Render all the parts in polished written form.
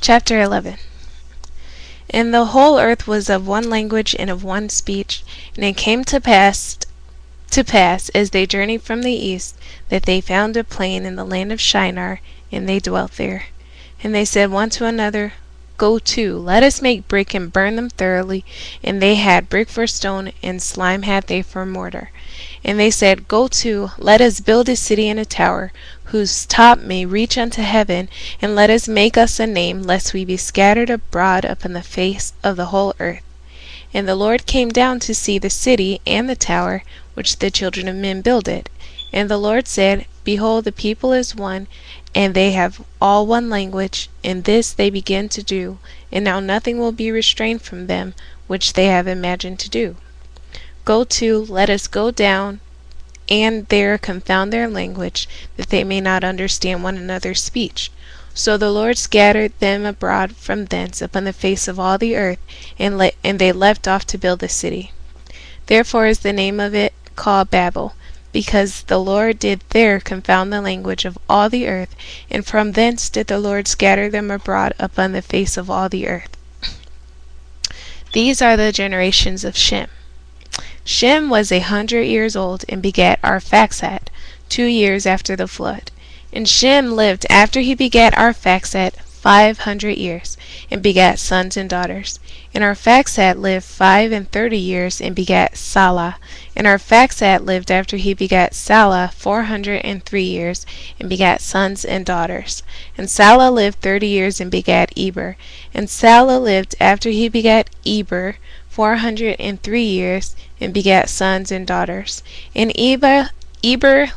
Chapter 11. And the whole earth was of one language and of one speech. And it came to pass, as they journeyed from the east, that they found a plain in the land of Shinar, and they dwelt there. And they said one to another, Go to, let us make brick and burn them thoroughly. And they had brick for stone, and slime had they for mortar. And they said, Go to, let us build a city and a tower, whose top may reach unto heaven, and let us make us a name, lest we be scattered abroad upon the face of the whole earth. And the Lord came down to see the city and the tower, which the children of men builded. And the Lord said, Behold, the people is one, and they have all one language, and this they begin to do, and now nothing will be restrained from them, which they have imagined to do. Go to, let us go down, and there confound their language, that they may not understand one another's speech. So the Lord scattered them abroad from thence upon the face of all the earth, and they left off to build the city. Therefore is the name of it called Babel, because the Lord did there confound the language of all the earth, and from thence did the Lord scatter them abroad upon the face of all the earth. These are the generations of Shem. Shem was 100 years old, and begat Arphaxad 2 years after the flood. And Shem lived after he begat Arphaxad 500 years, and begat sons and daughters. And Arphaxad lived 35 years, and begat Salah. And Arphaxad lived after he begat Salah 403 years, and begat sons and daughters. And Salah lived 30 years, and begat Eber. And Salah lived after he begat Eber 403 years, and begat sons and daughters. And Eber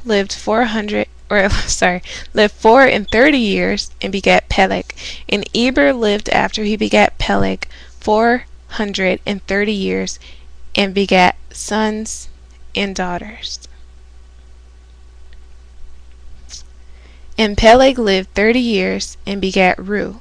lived 430 years, and begat Peleg. And Eber lived after he begat Peleg 430 years, and begat sons and daughters. And Peleg lived 30 years, and begat Reu.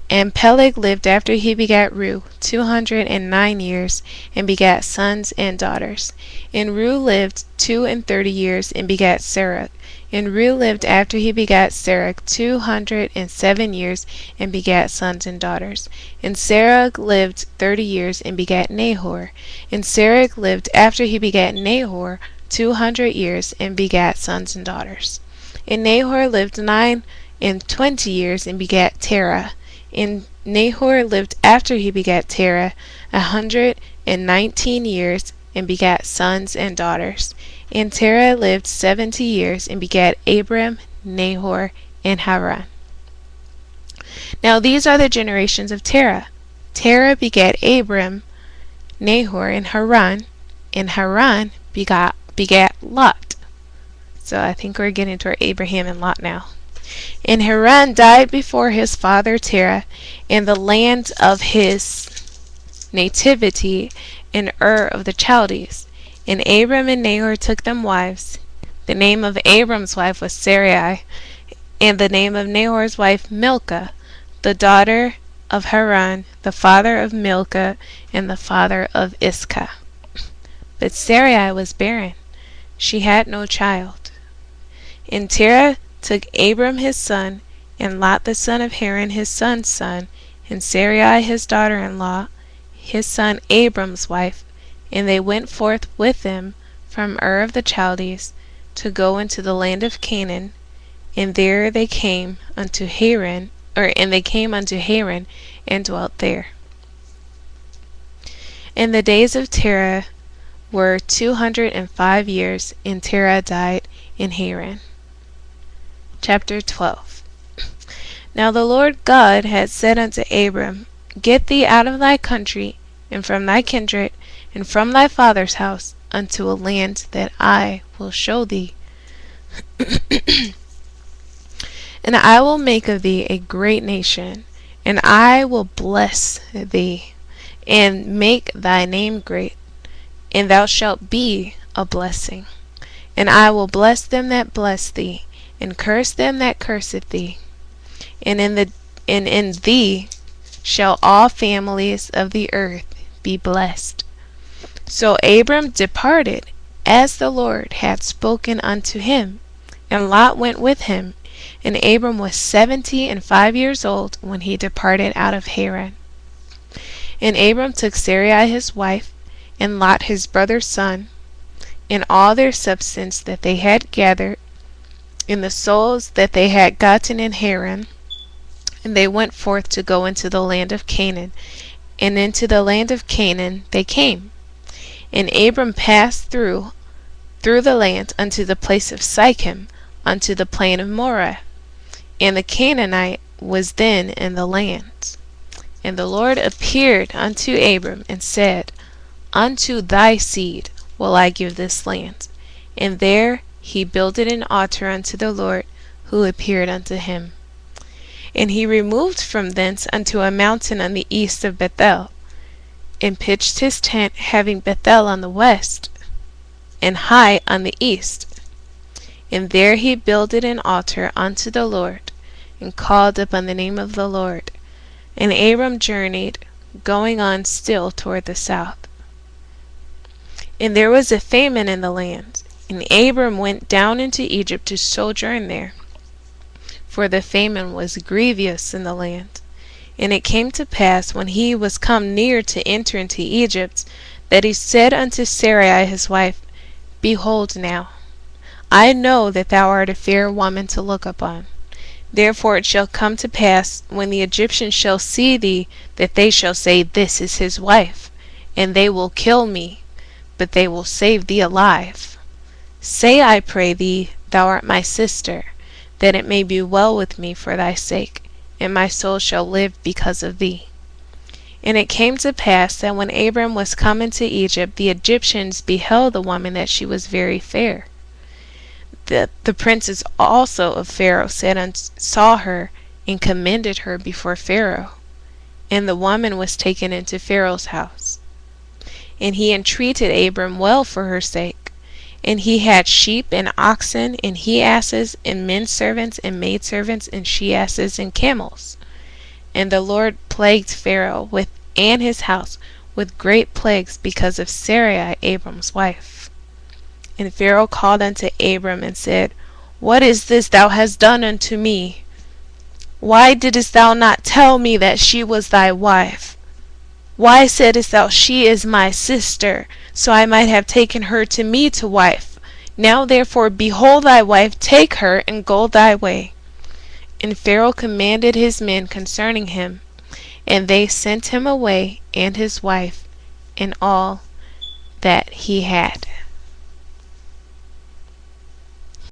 And Peleg lived after he begat Reu 209 years, and begat sons and daughters. And Reu lived 32 years, and begat Serug. And Reu lived after he begat Serug 207 years, and begat sons and daughters. And Serug lived 30 years, and begat Nahor. And Serug lived after he begat Nahor 200 years, and begat sons and daughters. And Nahor lived 29 years, and begat Terah. And Nahor lived after he begat Terah 119 years, and begat sons and daughters. And Terah lived 70 years, and begat Abram, Nahor, and Haran. Now these are the generations of Terah. Terah begat Abram, Nahor, and Haran begat Lot. So I think we're getting to our Abraham and Lot now. And Haran died before his father Terah, in the land of his nativity in Ur of the Chaldees. And Abram and Nahor took them wives. The name of Abram's wife was Sarai, and the name of Nahor's wife Milcah, the daughter of Haran, the father of Milcah, and the father of Iscah. But Sarai was barren; she had no child. And Terah took Abram his son, and Lot the son of Haran his son's son, and Sarai his daughter-in-law, his son Abram's wife, and they went forth with him from Ur of the Chaldees to go into the land of Canaan, and there they came unto Haran, and dwelt there. And the days of Terah were 205 years, and Terah died in Haran. Chapter 12. Now the Lord God had said unto Abram, Get thee out of thy country, and from thy kindred, and from thy father's house, unto a land that I will show thee. And I will make of thee a great nation, and I will bless thee, and make thy name great, and thou shalt be a blessing. And I will bless them that bless thee, and curse them that curseth thee. And in thee shall all families of the earth be blessed. So Abram departed, as the Lord had spoken unto him, and Lot went with him. And Abram was 75 years old when he departed out of Haran. And Abram took Sarai his wife, and Lot his brother's son, and all their substance that they had gathered, and the souls that they had gotten in Haran, and they went forth to go into the land of Canaan, and into the land of Canaan they came. And Abram passed through the land unto the place of Sichem, unto the plain of Moreh. And the Canaanite was then in the land. And the Lord appeared unto Abram, and said, Unto thy seed will I give this land. And there he builded an altar unto the Lord, who appeared unto him. And he removed from thence unto a mountain on the east of Bethel, and pitched his tent, having Bethel on the west, and Hai on the east. And there he builded an altar unto the Lord, and called upon the name of the Lord. And Abram journeyed, going on still toward the south. And there was a famine in the land, and Abram went down into Egypt to sojourn there, for the famine was grievous in the land. And it came to pass, when he was come near to enter into Egypt, that he said unto Sarai his wife, Behold now, I know that thou art a fair woman to look upon. Therefore it shall come to pass, when the Egyptians shall see thee, that they shall say, This is his wife, and they will kill me, but they will save thee alive. Say, I pray thee, thou art my sister, that it may be well with me for thy sake, and my soul shall live because of thee. And it came to pass that when Abram was come into Egypt, the Egyptians beheld the woman that she was very fair. The princes also of Pharaoh saw her, and commended her before Pharaoh. And the woman was taken into Pharaoh's house. And he entreated Abram well for her sake. And he had sheep and oxen, and he-asses, and men servants, and maidservants, and she-asses, and camels. And the Lord plagued Pharaoh and his house with great plagues because of Sarai Abram's wife. And Pharaoh called unto Abram, and said, What is this thou hast done unto me? Why didst thou not tell me that she was thy wife? Why saidst thou, She is my sister, so I might have taken her to me to wife? Now therefore, behold thy wife, take her, and go thy way. And Pharaoh commanded his men concerning him, and they sent him away, and his wife, and all that he had.